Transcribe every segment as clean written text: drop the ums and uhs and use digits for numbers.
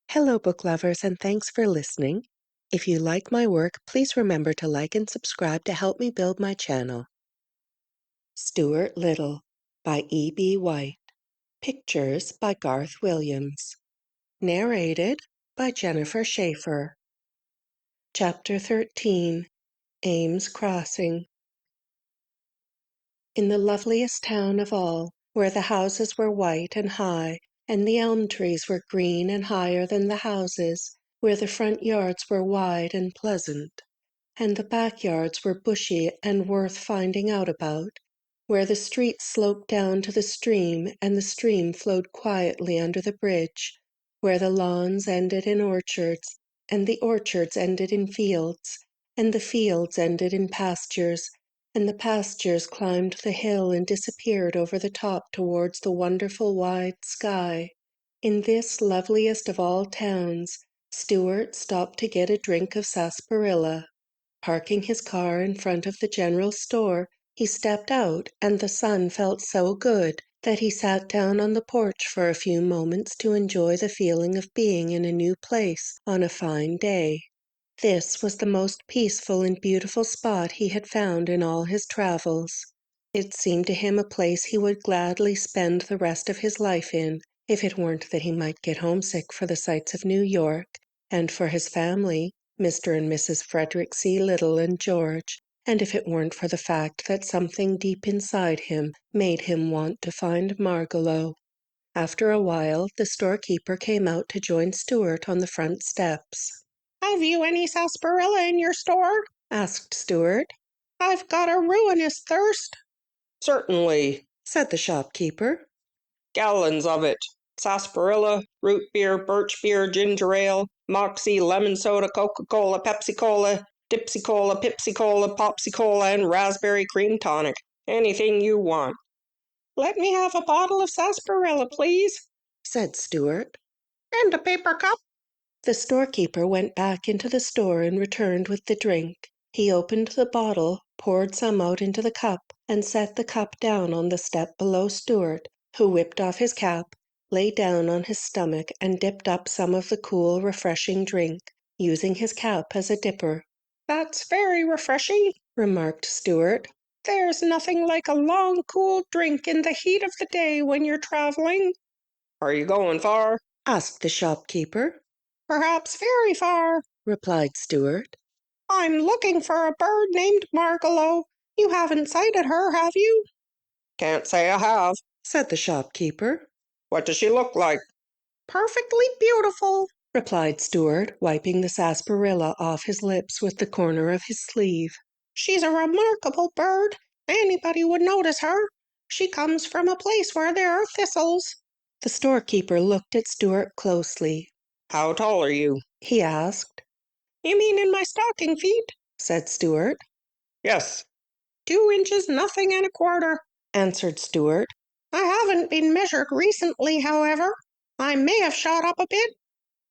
Hello, book lovers, and thanks for listening. If you like my work, please remember to like and subscribe to help me build my channel. Stuart Little by E.B. White. Pictures by Garth Williams. Narrated by Jennifer Schafer. Chapter 13. Ames Crossing. In the loveliest town of all, where the houses were white and high, and the elm trees were green and higher than the houses, where the front yards were wide and pleasant, and the backyards were bushy and worth finding out about, where the streets sloped down to the stream and the stream flowed quietly under the bridge, where the lawns ended in orchards, and the orchards ended in fields, and the fields ended in pastures, and the pastures climbed the hill and disappeared over the top towards the wonderful wide sky. In this loveliest of all towns, Stuart stopped to get a drink of sarsaparilla. Parking his car in front of the general store, he stepped out, and the sun felt so good that he sat down on the porch for a few moments to enjoy the feeling of being in a new place on a fine day. This was the most peaceful and beautiful spot he had found in all his travels. It seemed to him a place he would gladly spend the rest of his life in, if it weren't that he might get homesick for the sights of New York, and for his family, Mr. and Mrs. Frederick C. Little and George, and if it weren't for the fact that something deep inside him made him want to find Margalo. After a while, the storekeeper came out to join Stuart on the front steps. "Have you any sarsaparilla in your store?" asked Stuart. "I've got a ruinous thirst." "Certainly," said the shopkeeper. "Gallons of it. Sarsaparilla, root beer, birch beer, ginger ale, moxie, lemon soda, Coca-Cola, Pepsi-Cola, Dipsy-Cola, Pipsy-Cola, Popsy-Cola, and raspberry cream tonic. Anything you want." "Let me have a bottle of sarsaparilla, please," said Stuart. "and a paper cup." The storekeeper went back into the store and returned with the drink. He opened the bottle, poured some out into the cup, and set the cup down on the step below Stuart, who whipped off his cap, lay down on his stomach, and dipped up some of the cool, refreshing drink, using his cap as a dipper. "That's very refreshing," remarked Stuart. "There's nothing like a long, cool drink in the heat of the day when you're traveling." "Are you going far?" asked the shopkeeper. "Perhaps very far," replied Stuart. "I'm looking for a bird named Margalo. You haven't sighted her, have you?" "Can't say I have," said the shopkeeper. "What does she look like?" "Perfectly beautiful," replied Stuart, wiping the sarsaparilla off his lips with the corner of his sleeve. "She's a remarkable bird. Anybody would notice her. She comes from a place where there are thistles." The storekeeper looked at Stuart closely. "How tall are you?" he asked. "You mean in my stocking feet?" said Stuart. "Yes." 2 inches nothing and a quarter," answered Stuart. "I haven't been measured recently, however. I may have shot up a bit."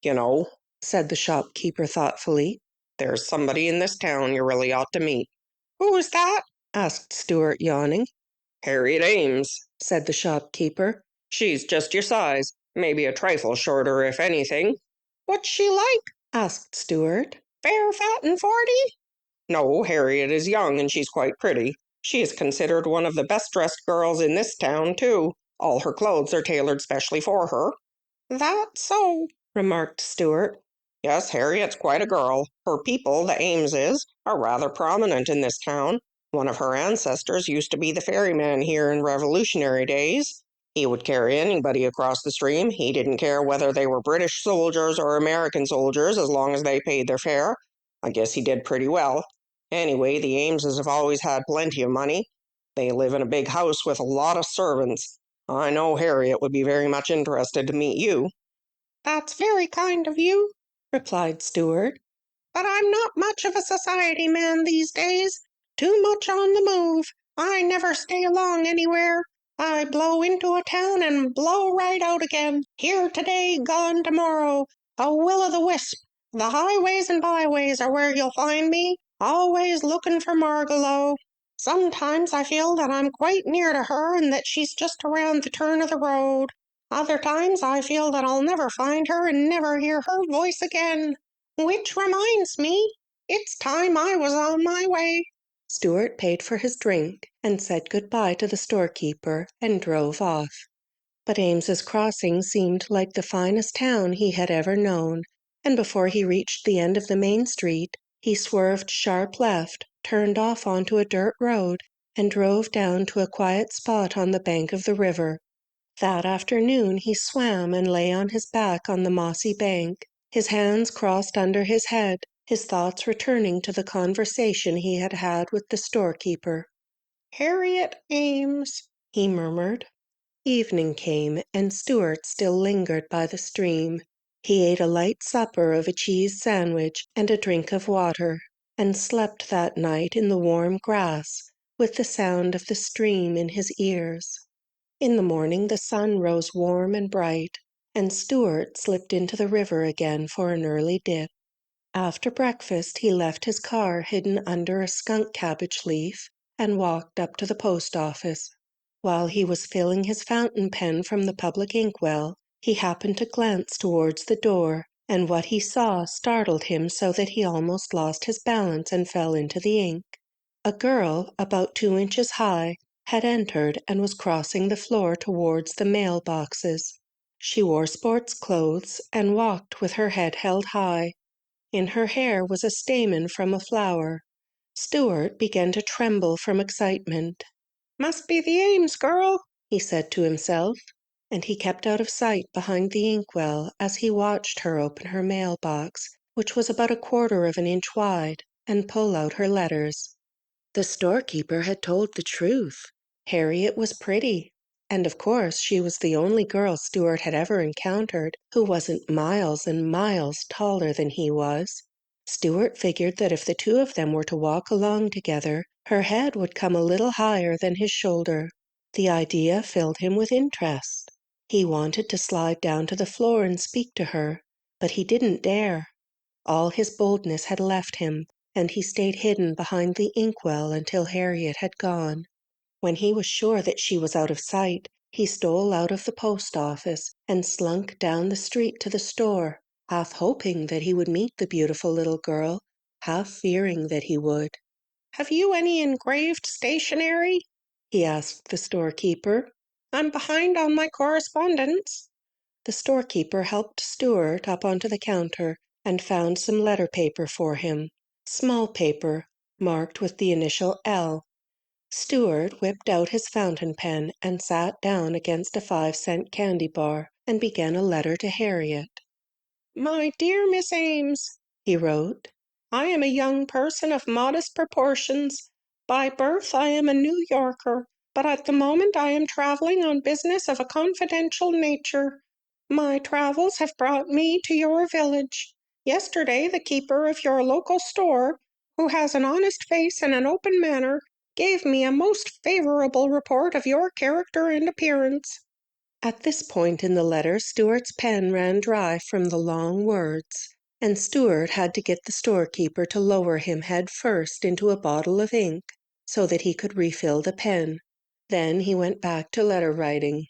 "You know," said the shopkeeper thoughtfully, "there's somebody in this town you really ought to meet." "Who's that?" asked Stuart, yawning. "Harriet Ames," said the shopkeeper. "She's just your size, maybe a trifle shorter if anything." "What's she like?" asked Stuart. "Fair, fat, and 40?" "No, Harriet is young and she's quite pretty. She is considered one of the best dressed girls in this town, too. All her clothes are tailored specially for her." "That's so," remarked Stuart. "Yes, Harriet's quite a girl. Her people, the Ameses, are rather prominent in this town. One of her ancestors used to be the ferryman here in Revolutionary days. He would carry anybody across the stream. He didn't care whether they were British soldiers or American soldiers as long as they paid their fare. I guess he did pretty well. Anyway, the Ameses have always had plenty of money. They live in a big house with a lot of servants. I know Harriet would be very much interested to meet you." "That's very kind of you," replied Stuart. "but I'm not much of a society man these days. Too much on the move. I never stay long anywhere. I blow into a town and blow right out again. Here today, gone tomorrow. A will-o'-the-wisp. The highways and byways are where you'll find me, always looking for Margalo. Sometimes I feel that I'm quite near to her and that she's just around the turn of the road. Other times I feel that I'll never find her and never hear her voice again. Which reminds me, it's time I was on my way." Stuart paid for his drink and said good-bye to the storekeeper and drove off. But Ames's Crossing seemed like the finest town he had ever known, and before he reached the end of the main street, he swerved sharp left, turned off onto a dirt road, and drove down to a quiet spot on the bank of the river. That afternoon he swam and lay on his back on the mossy bank, his hands crossed under his head, his thoughts returning to the conversation he had had with the storekeeper. "Harriet Ames," He murmured. Evening came, and Stuart still lingered by the stream. He ate a light supper of a cheese sandwich and a drink of water, and slept that night in the warm grass, with the sound of the stream in his ears. In the morning the sun rose warm and bright, and Stuart slipped into the river again for an early dip. After breakfast he left his car hidden under a skunk cabbage leaf and walked up to the post office. While he was filling his fountain pen from the public inkwell, he happened to glance towards the door, and what he saw startled him so that he almost lost his balance and fell into the ink. A girl, about 2 inches high, had entered and was crossing the floor towards the mail boxes. She wore sports clothes and walked with her head held high. In her hair was a stamen from a flower. Stuart began to tremble from excitement. "Must be the Ames girl," he said to himself, and he kept out of sight behind the inkwell as he watched her open her mailbox, which was about 1/4 of an inch wide, and pull out her letters. The storekeeper had told the truth. Harriet was pretty, and of course she was the only girl Stuart had ever encountered who wasn't miles and miles taller than he was. Stuart figured that if the two of them were to walk along together, her head would come a little higher than his shoulder. The idea filled him with interest. He wanted to slide down to the floor and speak to her, but he didn't dare. All his boldness had left him, and he stayed hidden behind the inkwell until Harriet had gone. When he was sure that she was out of sight, he stole out of the post office and slunk down the street to the store, half hoping that he would meet the beautiful little girl, half fearing that he would. "Have you any engraved stationery?" he asked the storekeeper. "I'm behind on my correspondence." The storekeeper helped Stuart up onto the counter and found some letter paper for him, small paper, marked with the initial L. Stuart whipped out his fountain pen and sat down against a 5-cent candy bar and began a letter to Harriet. "My dear Miss Ames," he wrote, "I am a young person of modest proportions. By birth I am a New Yorker, but at the moment I am traveling on business of a confidential nature. My travels have brought me to your village. Yesterday the keeper of your local store, who has an honest face and an open manner, gave me a most favorable report of your character and appearance." At this point in the letter, Stuart's pen ran dry from the long words, and Stuart had to get the storekeeper to lower him head first into a bottle of ink so that he could refill the pen. Then he went back to letter writing.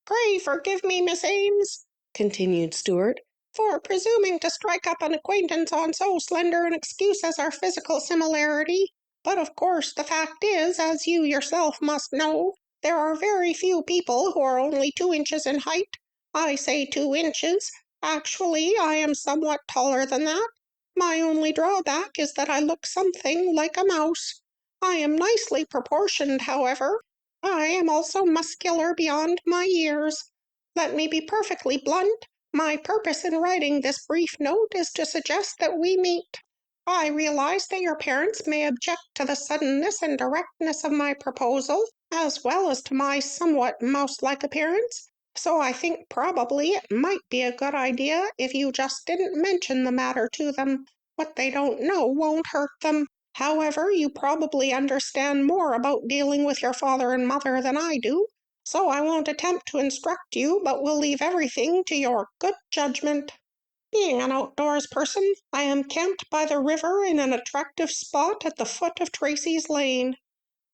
"Pray forgive me, Miss Ames," continued Stuart, "for presuming to strike up an acquaintance on so slender an excuse as our physical similarity. But of course the fact is, as you yourself must know, there are very few people who are only 2 inches in height. I say 2 inches. Actually, I am somewhat taller than that. My only drawback is that I look something like a mouse. I am nicely proportioned, however. I am also muscular beyond my years. Let me be perfectly blunt. My purpose in writing this brief note is to suggest that we meet. I realize that your parents may object to the suddenness and directness of my proposal, as well as to my somewhat mouse-like appearance, so I think probably it might be a good idea if you just didn't mention the matter to them. What they don't know won't hurt them. However, you probably understand more about dealing with your father and mother than I do, so I won't attempt to instruct you, but will leave everything to your good judgment. Being an outdoors person, I am camped by the river in an attractive spot at the foot of Tracy's Lane.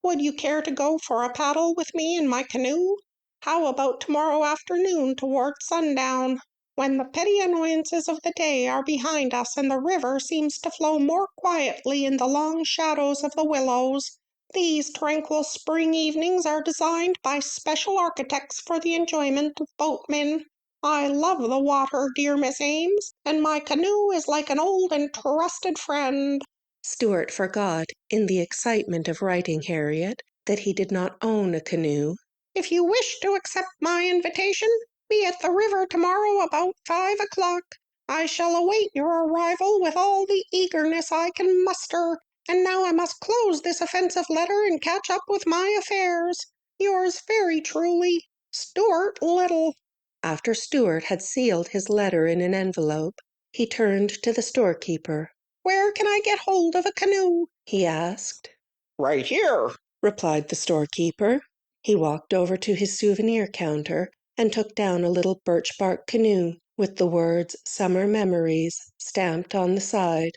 Would you care to go for a paddle with me in my canoe? How about tomorrow afternoon toward sundown, when the petty annoyances of the day are behind us and the river seems to flow more quietly in the long shadows of the willows? These tranquil spring evenings are designed by special architects for the enjoyment of boatmen. I love the water, dear Miss Ames, and my canoe is like an old and trusted friend. Stuart forgot, in the excitement of writing Harriet, that he did not own a canoe. If you wish to accept my invitation, be at the river tomorrow about 5 o'clock. I shall await your arrival with all the eagerness I can muster. And now I must close this offensive letter and catch up with my affairs. Yours very truly, Stuart Little. After Stuart had sealed his letter in an envelope, he turned to the storekeeper. Where can I get hold of a canoe? He asked. Right here, replied the storekeeper. He walked over to his souvenir counter and took down a little birch bark canoe with the words "Summer Memories" stamped on the side.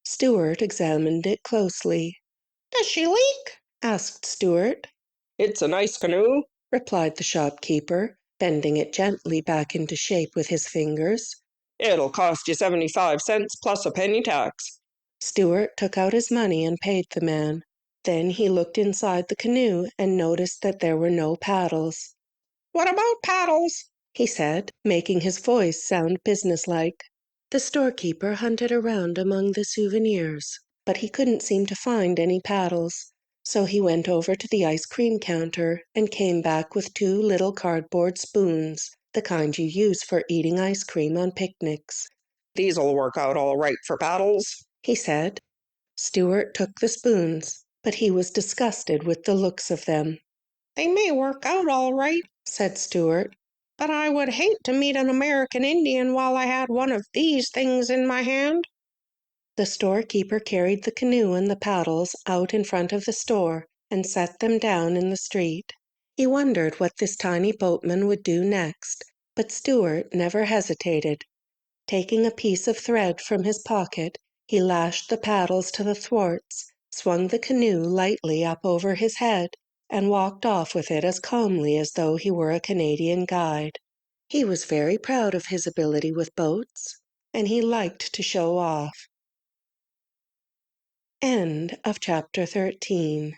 Stuart examined it closely. Does she leak? asked Stuart. it's a nice canoe. replied the shopkeeper, bending it gently back into shape with his fingers. It'll cost you 75 cents plus a penny tax. Stuart took out his money and paid the man. Then he looked inside the canoe and noticed that there were no paddles. What about paddles? he said, making his voice sound businesslike. The storekeeper hunted around among the souvenirs, but he couldn't seem to find any paddles. So he went over to the ice cream counter and came back with 2 little cardboard spoons, the kind you use for eating ice cream on picnics. These'll work out all right for paddles, he said. Stuart took the spoons, but he was disgusted with the looks of them. They may work out all right, said Stuart. but I would hate to meet an American Indian while I had one of these things in my hand. The storekeeper carried the canoe and the paddles out in front of the store and set them down in the street. He wondered what this tiny boatman would do next, but Stuart never hesitated. Taking a piece of thread from his pocket, he lashed the paddles to the thwarts, swung the canoe lightly up over his head, and walked off with it as calmly as though he were a Canadian guide. He was very proud of his ability with boats, and he liked to show off. End of chapter 13.